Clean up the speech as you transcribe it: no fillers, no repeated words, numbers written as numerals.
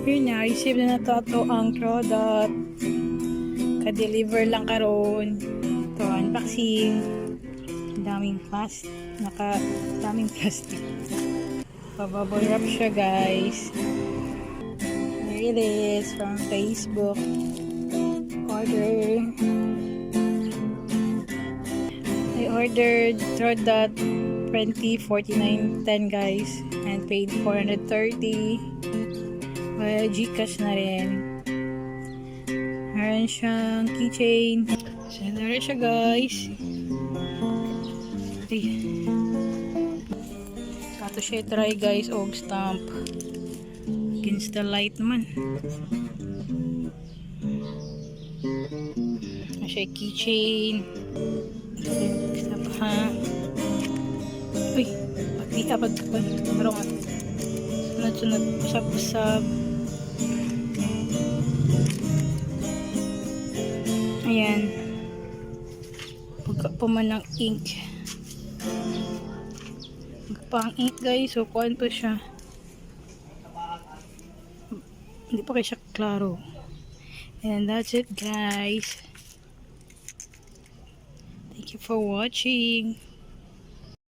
Yun na, receive na to ang product. Ka-deliver lang karon. Ito, unboxing. Daming daming plastic. Pabubble wrap siya, guys. Here it is from Facebook. I ordered product 2049.10 guys, and paid 430 via Gcash na rin. Meron siyang keychain. So, na siya guys. Ato siya try guys, og stamp against the light naman. Siya keychain. Isa pa. Uy, parang sunod-sunod, usap-usap. Ayan. Pagkapuman ng ink. Pang ink guys, so kuhaan pa siya. Hindi pa kayo siya klaro. And that's it guys. Thank you for watching.